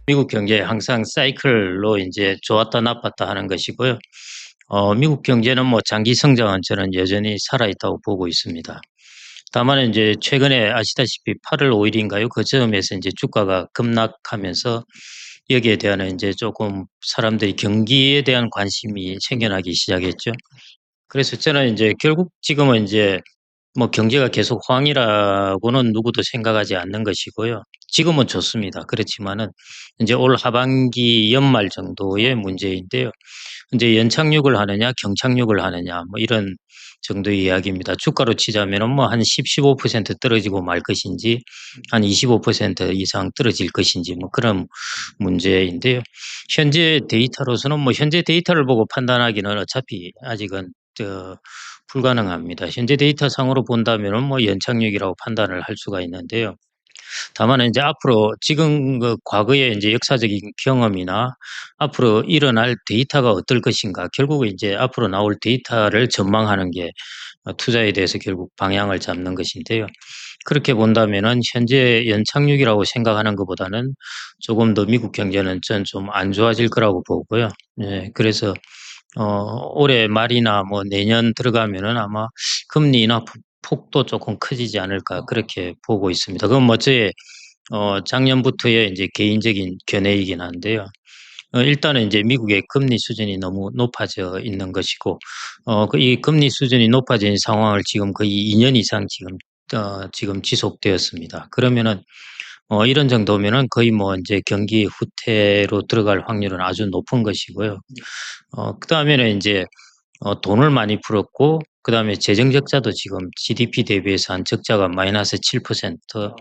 미국 경제 항상 사이클로 이제 좋았다 나빴다 하는 것이고요. 미국 경제는 뭐 장기 성장은 저는 여전히 살아있다고 보고 있습니다. 다만 이제 최근에 아시다시피 8월 5 일인가요? 그 즈음에서 이제 주가가 급락하면서 여기에 대한 이제 조금 사람들이 경기에 대한 관심이 생겨나기 시작했죠. 그래서 저는 이제 결국 지금은 이제 뭐 경제가 계속 호황이라고는 누구도 생각하지 않는 것이고요. 지금은 좋습니다. 그렇지만은 인제 올 하반기 연말 정도의 문제인데요. 인제 연착륙을 하느냐 경착륙을 하느냐 뭐 이런 정도의 이야기입니다. 주가로 치자면은 뭐 한 10-15% 떨어지고 말 것인지 한 25% 이상 떨어질 것인지 뭐 그런 문제인데요. 현재 데이터로서는 뭐 현재 데이터를 보고 판단하기는 어차피 아직은 불가능합니다. 현재 데이터상으로 본다면은 뭐 연착륙이라고 판단을 할 수가 있는데요. 다만 이제 앞으로 지금 그 과거의 인제 역사적인 경험이나 앞으로 일어날 데이터가 어떨 것인가, 결국은 인제 앞으로 나올 데이터를 전망하는 게 투자에 대해서 결국 방향을 잡는 것인데요. 그렇게 본다면은 현재 연착륙이라고 생각하는 것보다는 조금 더 미국 경제는 전 좀 안 좋아질 거라고 보고요. 예. 그래서 올해 말이나 뭐 내년 들어가면은 아마 금리 인하 폭도 조금 커지지 않을까 그렇게 보고 있습니다. 그건 뭐 저의 작년부터의 인제 개인적인 견해이긴 한데요. 일단은 인제 미국의 금리 수준이 너무 높아져 있는 것이고 이 금리 수준이 높아진 상황을 지금 거의 2년 이상 지금 지속되었습니다. 그러면은 이런 정도면은 거의 뭐 인제 경기 후퇴로 들어갈 확률은 아주 높은 것이고요. 그다음에는 인제 돈을 많이 풀었고 그다음에 재정 적자도 지금 GDP 대비해서 한 적자가 -7%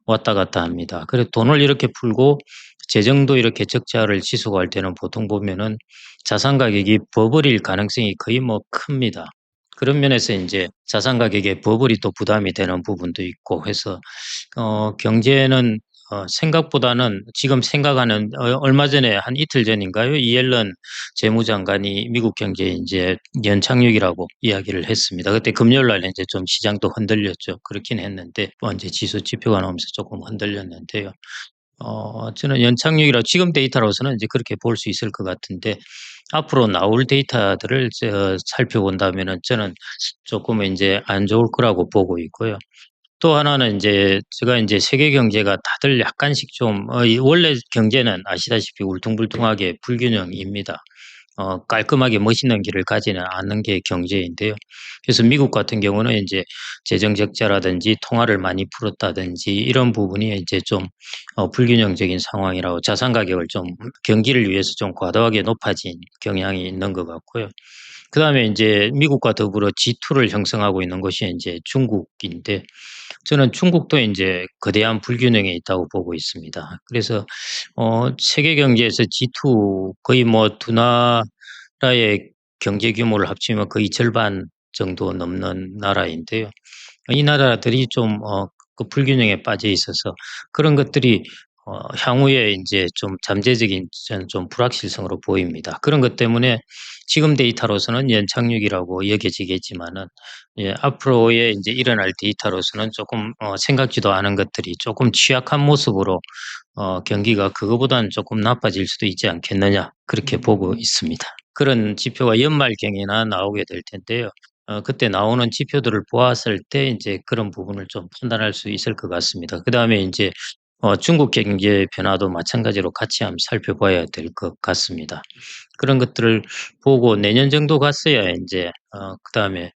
왔다 갔다 합니다. 그래서 돈을 이렇게 풀고 재정도 이렇게 적자를 지속할 때는 보통 보면은 자산 가격이 버블일 가능성이 거의 뭐 큽니다. 그런 면에서 인제 자산 가격에 버블이 또 부담이 되는 부분도 있고 해서 경제는 생각보다는 지금 생각하는 얼마 전에 한 이틀 전인가요? 이엘런 재무장관이 미국 경제에 인제 연착륙이라고 이야기를 했습니다. 그때 금요일 날 인제 좀 시장도 흔들렸죠. 그렇긴 했는데 또 인제 지수 지표가 나오면서 조금 흔들렸는데요. 저는 연착륙이라 지금 데이터로서는 이제 그렇게 볼 수 있을 것 같은데 앞으로 나올 데이터들을 살펴본다면은 저는 조금 인제 안 좋을 거라고 보고 있고요. 또 하나는 인제 제가 인제 세계 경제가 다들 약간씩 좀 이 원래 경제는 아시다시피 울퉁불퉁하게 불균형입니다. 깔끔하게 멋있는 길을 가지는 않는 게 경제인데요. 그래서 미국 같은 경우는 인제 재정 적자라든지 통화를 많이 풀었다든지 이런 부분이 이제 좀 불균형적인 상황이라고 자산 가격을 좀 경기를 위해서 좀 과도하게 높아진 경향이 있는 것 같고요. 그다음에 인제 미국과 더불어 G2를 형성하고 있는 것이 인제 중국인데 저는 중국도 인제 거대한 불균형에 있다고 보고 있습니다. 그래서 세계 경제에서 G2 거의 뭐 두 나라의 경제 규모를 합치면 거의 절반 정도 넘는 나라인데요. 이 나라들이 좀 그 불균형에 빠져 있어서 그런 것들이 향후에 인제 좀 잠재적인 저는 좀 불확실성으로 보입니다. 그런 것 때문에 지금 데이터로서는 연착륙이라고 여겨지겠지만은 예 앞으로의 인제 일어날 데이터로서는 쪼끔 생각지도 않은 것들이 쪼끔 취약한 모습으로 경기가 그거보다는 쪼끔 나빠질 수도 있지 않겠느냐 그렇게 보고 있습니다. 그런 지표가 연말경에나 나오게 될 텐데요. 그때 나오는 지표들을 보았을 때 인제 그런 부분을 좀 판단할 수 있을 것 같습니다. 그다음에 인제 중국 경제 변화도 마찬가지로 같이 한번 살펴봐야 될 것 같습니다. 그런 것들을 보고 내년 정도 갔어야 인제 그다음에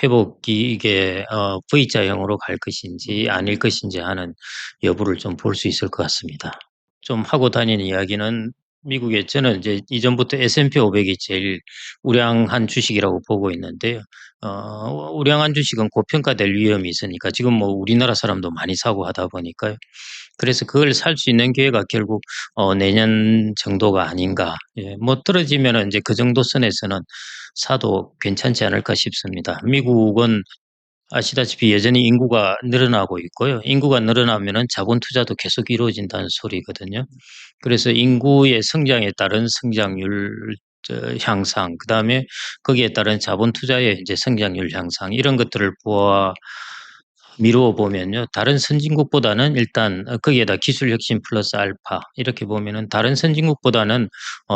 회복이 이게 V자형으로 갈 것인지 아닐 것인지 하는 여부를 좀 볼 수 있을 것 같습니다. 좀 하고 다니는 이야기는 미국에 저는 이제 이전부터 S&P 500이 제일 우량한 주식이라고 보고 있는데요. 우량한 주식은 고평가될 위험이 있으니까 지금 뭐 우리나라 사람도 많이 사고 하다 보니까요. 그래서 그걸 살 수 있는 기회가 결국 내년 정도가 아닌가. 예 뭐 떨어지면은 인제 그 정도 선에서는 사도 괜찮지 않을까 싶습니다. 미국은 아시다시피 여전히 인구가 늘어나고 있고요. 인구가 늘어나면은 자본 투자도 계속 이루어진다는 소리거든요. 그래서 인구의 성장에 따른 성장률 향상 그다음에 거기에 따른 자본 투자의 인제 성장률 향상 이런 것들을 보아 미루어 보면요. 다른 선진국보다는 일단 거기에다 기술 혁신 플러스 알파 이렇게 보면은 다른 선진국보다는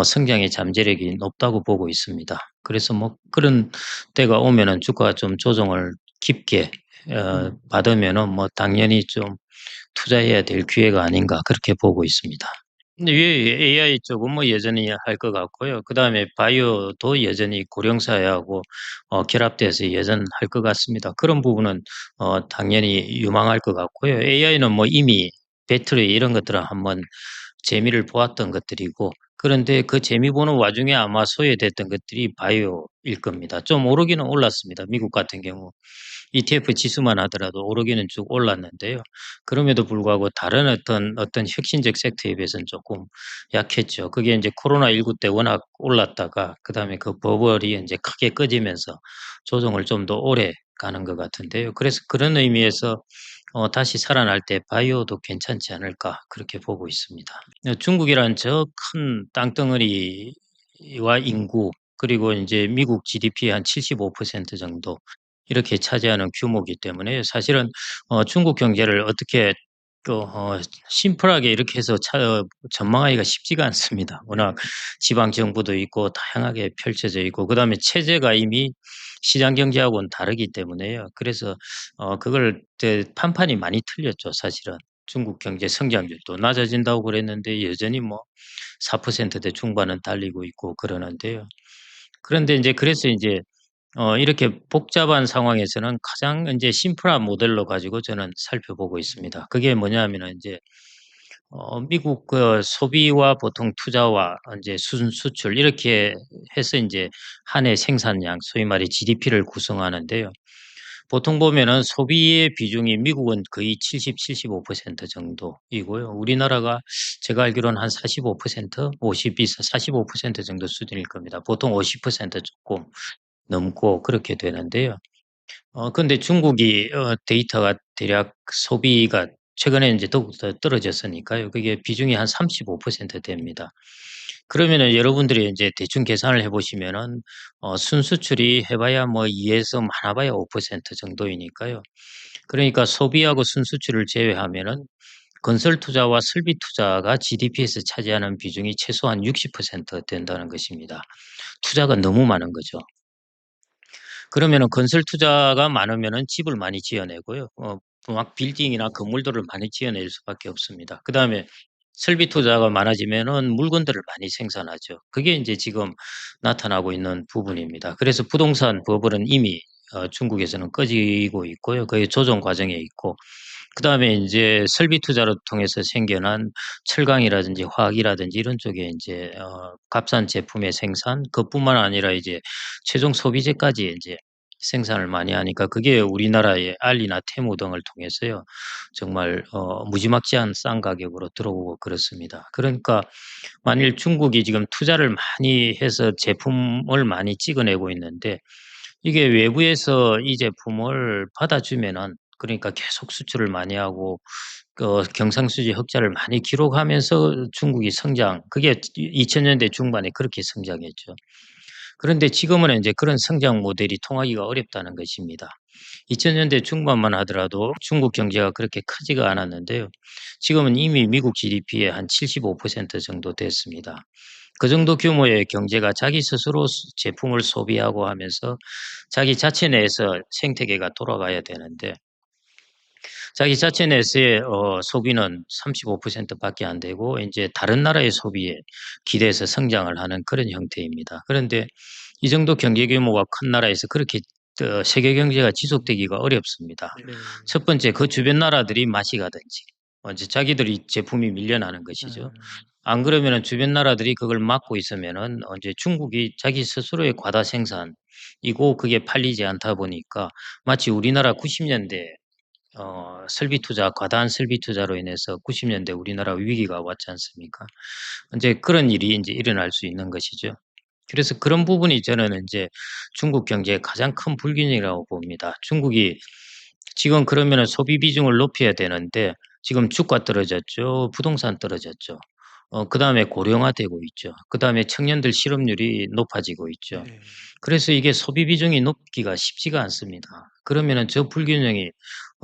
성장의 잠재력이 높다고 보고 있습니다. 그래서 뭐 그런 때가 오면은 주가가 좀 조정을 깊게 받으면은 뭐 당연히 좀 투자해야 될 기회가 아닌가 그렇게 보고 있습니다. 근데 AI 쪽은 뭐 여전히 할 것 같고요. 그다음에 바이오도 여전히 고령사회하고 결합돼서 여전할 것 같습니다. 그런 부분은 당연히 유망할 것 같고요. AI는 뭐 이미 배터리 이런 것들은 한번 재미를 보았던 것들이고 그런데 그 재미 보는 와중에 아마 소외됐던 것들이 바이오일 겁니다. 좀 오르기는 올랐습니다. 미국 같은 경우. ETF 지수만 하더라도 오르기는 쭉 올랐는데요. 그럼에도 불구하고 다른 어떤 혁신적 섹터에 비해서는 조금 약했죠. 그게 이제 코로나19 때 워낙 올랐다가 그다음에 그 버블이 이제 크게 꺼지면서 조정을 좀 더 오래 가는 것 같은데요. 그래서 그런 의미에서 다시 살아날 때 바이오도 괜찮지 않을까 그렇게 보고 있습니다. 중국이란 저 큰 땅덩어리와 인구 그리고 인제 미국 GDP의 한 75% 정도 이렇게 차지하는 규모이기 때문에 사실은 중국 경제를 어떻게 심플하게 이렇게 해서 전망하기가 쉽지가 않습니다. 워낙 지방 정부도 있고 다양하게 펼쳐져 있고 그다음에 체제가 이미 시장 경제하고는 다르기 때문에요. 그래서 그걸 판판이 많이 틀렸죠 사실은. 중국 경제 성장률도 낮아진다고 그랬는데 여전히 뭐 4%대 중반은 달리고 있고 그러는데요. 그런데 인제 그래서 인제 이렇게 복잡한 상황에서는 가장 인제 심플한 모델로 가지고 저는 살펴보고 있습니다. 그게 뭐냐하면은 인제 미국 그 소비와 보통 투자와 인제 수출 이렇게 해서 인제 한 해 생산량 소위 말해 GDP를 구성하는데요. 보통 보면은 소비의 비중이 미국은 거의 70-75% 정도이고요. 우리나라가 제가 알기로는 한 45% 50 45% 정도 수준일 겁니다. 보통 50% 조금 넘고 그렇게 되는데요. 근데 중국이 데이터가 대략 소비가 최근에 인제 더욱더 떨어졌으니까요. 그게 비중이 한 35% 됩니다. 그러면은 여러분들이 인제 대충 계산을 해 보시면은 순수출이 해 봐야 뭐 2 에서 많아 봐야 5% 정도이니까요. 그러니까 소비하고 순수출을 제외하면은 건설 투자와 설비 투자가 GDP에서 차지하는 비중이 최소한 60% 된다는 것입니다. 투자가 너무 많은 거죠. 그러면은 건설 투자가 많으면은 집을 많이 지어 내고요. 막 빌딩이나 건물들을 많이 지어 낼 수밖에 없습니다. 그다음에 설비 투자가 많아지면은 물건들을 많이 생산하죠. 그게 인제 지금 나타나고 있는 부분입니다. 그래서 부동산 버블은 이미 중국에서는 꺼지고 있고요. 거의 조정 과정에 있고 그다음에 인제 설비 투자를 통해서 생겨난 철강이라든지 화학이라든지 이런 쪽에 인제 값싼 제품의 생산 그뿐만 아니라 이제 최종 소비재까지 인제 생산을 많이 하니까 그게 우리나라의 알리나 테무 등을 통해서요. 정말 무지막지한 싼 가격으로 들어오고 그렇습니다. 그러니까 만일 중국이 지금 투자를 많이 해서 제품을 많이 찍어내고 있는데 이게 외부에서 이 제품을 받아주면은 그러니까 계속 수출을 많이 하고 경상수지 흑자를 많이 기록하면서 중국이 성장 그게 2000 년대 중반에 그렇게 성장했죠. 그런데 지금은 인제 그런 성장 모델이 통하기가 어렵다는 것입니다. 2000 년대 중반만 하더라도 중국 경제가 그렇게 크지가 않았는데요. 지금은 이미 미국 GDP의 한 75% 정도 됐습니다. 그 정도 규모의 경제가 자기 스스로 제품을 소비하고 하면서 자기 자체 내에서 생태계가 돌아가야 되는데 자기 자체 내에서의 소비는 35% 밖에 안 되고 인제 다른 나라의 소비에 기대서 성장을 하는 그런 형태입니다. 그런데 이 정도 경제 규모가 큰 나라에서 그렇게 세계 경제가 지속되기가 어렵습니다. 네. 첫 번째 그 주변 나라들이 맛이 가든지 이제 자기들이 제품이 밀려나는 것이죠. 음. 안 그러면은 주변 나라들이 그걸 막고 있으면은 인제 중국이 자기 스스로의 과다 생산이고 그게 팔리지 않다 보니까 마치 우리나라 90 년대 설비 투자 과다한 설비 투자로 인해서 90 년대 우리나라 위기가 왔지 않습니까? 인제 그런 일이 인제 일어날 수 있는 것이죠. 그래서 그런 부분이 저는 인제 중국 경제의 가장 큰 불균형이라고 봅니다. 중국이 지금 그러면은 소비 비중을 높여야 되는데 지금 주가 떨어졌죠. 부동산 떨어졌죠. 그다음에 고령화되고 있죠. 그다음에 청년들 실업률이 높아지고 있죠. 네. 그래서 이게 소비 비중이 높기가 쉽지가 않습니다. 그러면은 저 불균형이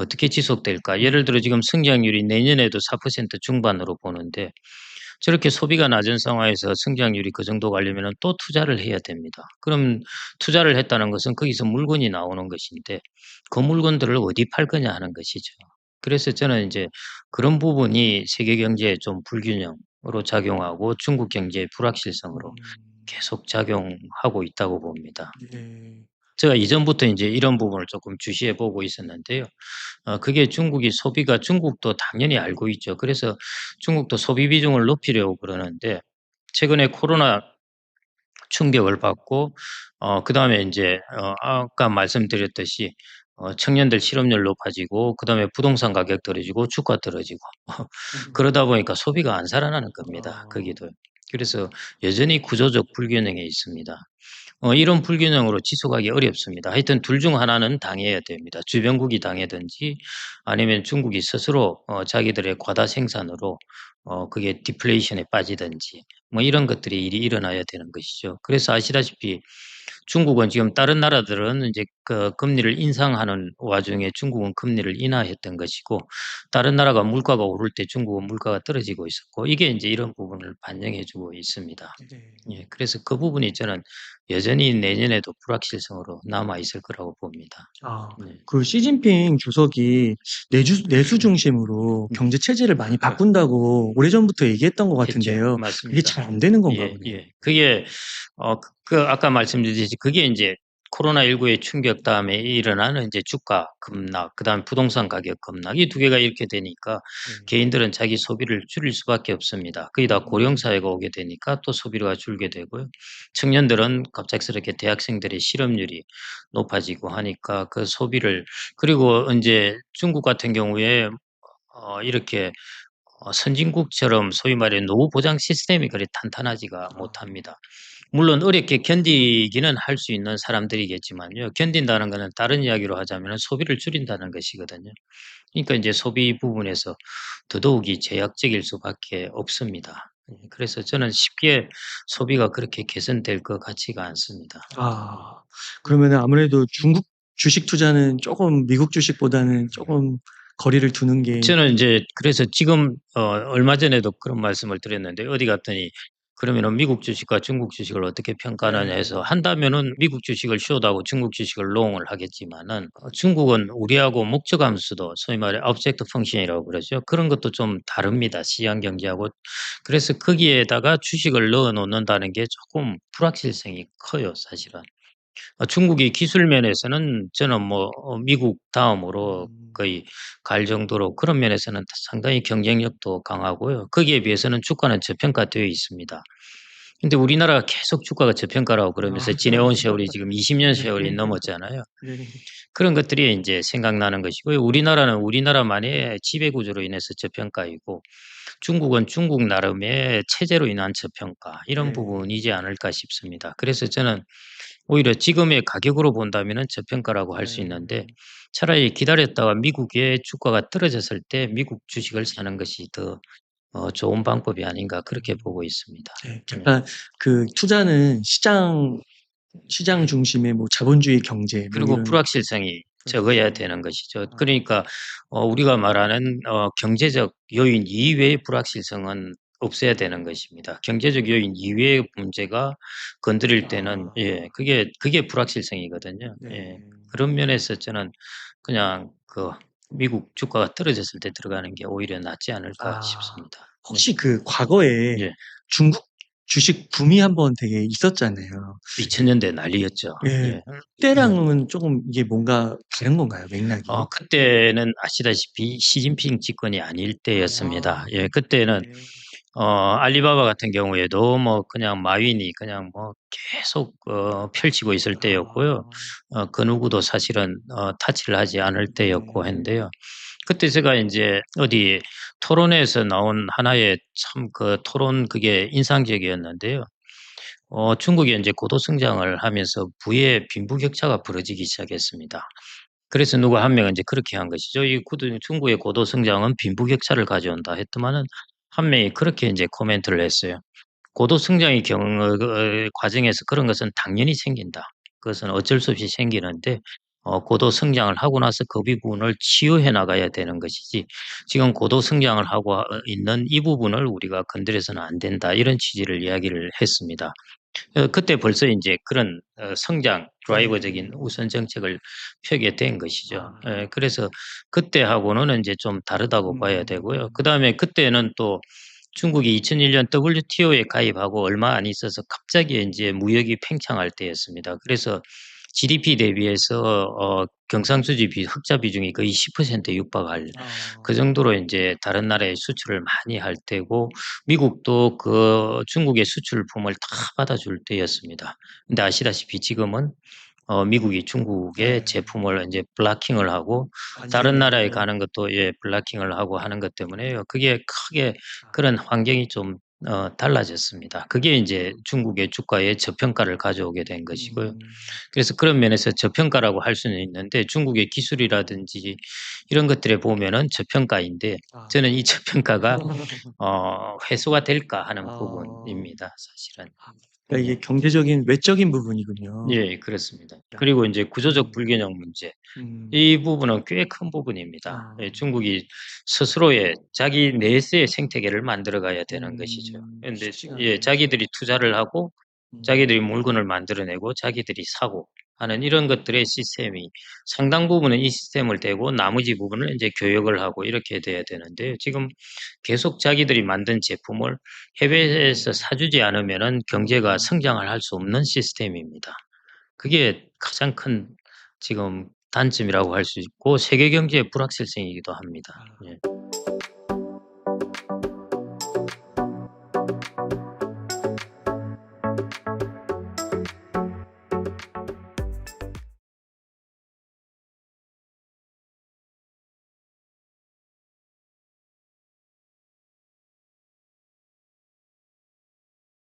어떻게 지속될까? 음. 예를 들어 지금 성장률이 내년에도 4% 중반으로 보는데 저렇게 소비가 낮은 상황에서 성장률이 그 정도 가려면은 또 투자를 해야 됩니다. 그럼 투자를 했다는 것은 거기서 물건이 나오는 것인데 그 물건들을 어디 팔 거냐 하는 것이죠. 그래서 저는 인제 그런 부분이 세계 경제에 좀 불균형으로 작용하고 중국 경제의 불확실성으로 음. 계속 작용하고 있다고 봅니다. 네. 제가 이전부터 인제 이런 부분을 쪼끔 주시해 보고 있었는데요. 그게 중국이 소비가 중국도 당연히 알고 있죠. 그래서 중국도 소비 비중을 높이려고 그러는데 최근에 코로나 충격을 받고 그다음에 인제 아까 말씀드렸듯이 청년들 실업률 높아지고 그다음에 부동산 가격 떨어지고 주가 떨어지고 그러다 보니까 소비가 안 살아나는 겁니다, 아. 거기도. 그래서 여전히 구조적 불균형에 있습니다. 이런 불균형으로 지속하기 어렵습니다. 하여튼 둘 중 하나는 당해야 됩니다. 주변국이 당하든지 아니면 중국이 스스로 자기들의 과다 생산으로 그게 디플레이션에 빠지든지 뭐 이런 것들이 일이 일어나야 되는 것이죠. 그래서 아시다시피 중국은 지금 다른 나라들은 인제 그 금리를 인상하는 와중에 중국은 금리를 인하했던 것이고 다른 나라가 물가가 오를 때 중국은 물가가 떨어지고 있었고 이게 인제 이런 부분을 반영해 주고 있습니다. 네. 예. 그래서 그 부분이 저는 여전히 내년에도 불확실성으로 남아 있을 거라고 봅니다. 아. 네. 그 시진핑 주석이 내수 중심으로 경제 체제를 많이 바꾼다고 오래전부터 얘기했던 것 했죠. 같은데요. 그게 맞습니다. 잘 안 되는 건가 예 보네요. 예. 그게 아까 말씀드렸듯이 그게 인제 코로나19의 충격 다음에 일어나는 인제 주가 급락 그다음에 부동산 가격 급락 이 두 개가 이렇게 되니까 네. 개인들은 자기 소비를 줄일 수밖에 없습니다. 거기다 고령 음. 사회가 오게 되니까 또 소비가 줄게 되고요. 청년들은 갑작스럽게 대학생들의 실업률이 높아지고 하니까 그 소비를 그리고 인제 중국 같은 경우에 이렇게 선진국처럼 소위 말해 노후 보장 시스템이 그리 탄탄하지가 아. 못합니다. 물론 어렵게 견디기는 할 수 있는 사람들이겠지만요. 견딘다는 거는 다른 이야기로 하자면은 소비를 줄인다는 것이거든요. 그러니까 인제 소비 부분에서 더더욱이 제약적일 수밖에 없습니다. 그래서 저는 쉽게 소비가 그렇게 개선될 것 같지가 않습니다. 아. 그러면은 아무래도 중국 주식 투자는 쪼금 미국 주식보다는 쪼금 거리를 두는 게 저는 인제 그래서 지금 얼마 전에도 그런 말씀을 드렸는데 어디 갔더니 그러면은 "미국 주식과 중국 주식을 어떻게 평가하느냐." 해서 네. 한다면은 미국 주식을 숏하고 중국 주식을 롱을 하겠지만은 중국은 우리하고 목적 함수도 소위 말해 object function이라고 그러죠. 그런 것도 좀 다릅니다, 시장 경제하고. 그래서 거기에다가 주식을 넣어 놓는다는 게 쪼끔 불확실성이 커요, 사실은. 중국이 기술 면에서는 저는 뭐 미국 다음으로 음. 거의 갈 정도로 그런 면에서는 상당히 경쟁력도 강하고요. 거기에 비해서는 주가는 저평가되어 있습니다. 근데 우리나라가 계속 주가가 저평가라고 그러면서 아. 지내온 세월이 지금 20년 네. 세월이 넘었잖아요. 네. 그런 것들이 인제 생각나는 것이고요. 우리나라는 우리나라만의 지배 구조로 인해서 저평가이고 중국은 중국 나름의 체제로 인한 저평가 이런 네. 부분이지 않을까 싶습니다. 그래서 저는 오히려 지금의 가격으로 본다면은 저평가라고 할 수 있는데 네. 차라리 기다렸다가 미국의 주가가 떨어졌을 때 미국 주식을 사는 것이 더 좋은 방법이 아닌가 그렇게 음. 보고 있습니다. 네. 네. 약간 그 투자는 시장 중심의 뭐 자본주의 경제 뭐 그리고 이런 불확실성이 적어야 불확실성. 되는 것이죠. 아. 그러니까 우리가 말하는 경제적 요인 이외의 불확실성은 없어야 되는 것입니다. 경제적 요인 이외의 문제가 건드릴 때는 아. 예 그게 불확실성이거든요. 예. 네. 그런 면에서 저는 그냥 미국 주가가 떨어졌을 때 들어가는 게 오히려 낫지 않을까 아. 싶습니다. 네. 혹시 그 과거에 예. 중국 주식 붐이 한번 되게 있었잖아요. 2000 년대 난리였죠. 예. 예. 음. 그때랑은 쪼금 이게 뭔가 다른 건가요, 맥락이? 그때는 아시다시피 시진핑 집권이 아닐 때였습니다. 아. 예 그때는 네. 알리바바 같은 경우에도 뭐 그냥 마윈이 그냥 뭐 계속 펼치고 있을 때였고요. 아. 그 누구도 사실은 터치를 하지 않을 때였고 네. 한데요. 그때 제가 인제 어디 토론회에서 나온 하나의 참 그 토론 그게 인상적이었는데요. 중국이 인제 고도 성장을 하면서 부의 빈부격차가 벌어지기 시작했습니다. 그래서 누가 한 명은 인제 그렇게 한 것이죠. "이 중국의 고도 성장은 빈부격차를 가져온다." 했더만은 한 명이 그렇게 인제 코멘트를 했어요. "고도 성장의 과정에서 그런 것은 당연히 생긴다. 그것은 어쩔 수 없이 생기는데 고도 성장을 하고 나서 그 부분을 치유해 나가야 되는 것이지 지금 고도 성장을 하고 있는 이 부분을 우리가 건드려서는 안 된다. 이런 취지를 이야기를 했습니다. 그때 벌써 인제 그런 성장 드라이버적인 네. 우선 정책을 펴게 된 것이죠. 아. 그래서 그때하고는 인제 좀 다르다고 봐야 되고요. 음. 그다음에 그때는 또 중국이 2001년 WTO에 가입하고 얼마 안 있어서 갑자기 인제 무역이 팽창할 때였습니다. 그래서 GDP 대비해서 경상수지 흑자 비중이 거의 10%에 육박할 그 아. 정도로 인제 다른 나라에 수출을 많이 할 때고 미국도 그 중국의 수출품을 다 받아줄 때였습니다. 근데 아시다시피 지금은 미국이 중국의 네. 제품을 인제 블락킹을 하고 다른 나라에 관세로. 가는 것도 블락킹을 하고 하는 것 때문에요. 그게 크게 아. 그런 환경이 좀 달라졌습니다. 그게 인제 중국의 주가에 저평가를 가져오게 된 것이고요. 음. 그래서 그런 면에서 저평가라고 할 수는 있는데 중국의 기술이라든지 이런 것들에 보면은 저평가인데 아. 저는 이 저평가가 '회수가 될까?' 하는 아. 부분입니다 사실은. 그러니까 예. 이게 경제적인 외적인 부분이군요. 예 그렇습니다. 야. 그리고 인제 구조적 음. 불균형 문제 음. 이 부분은 꽤 큰 부분입니다. 아. 중국이 스스로의 자기 내세의 생태계를 만들어 가야 되는 것이죠. 그런데 쉽지가 않네요. 자기들이 투자를 하고 음. 자기들이 물건을 만들어내고 자기들이 사고 하는 이런 것들의 시스템이 상당 부분은 이 시스템을 떼고 나머지 부분은 인제 교역을 하고 이렇게 돼야 되는데요. 지금 계속 자기들이 만든 제품을 해외에서 사주지 않으면은 경제가 음. 성장을 할 수 없는 시스템입니다. 그게 가장 큰 지금 단점이라고 할 수 있고 세계 경제의 불확실성이기도 합니다. 아. 예.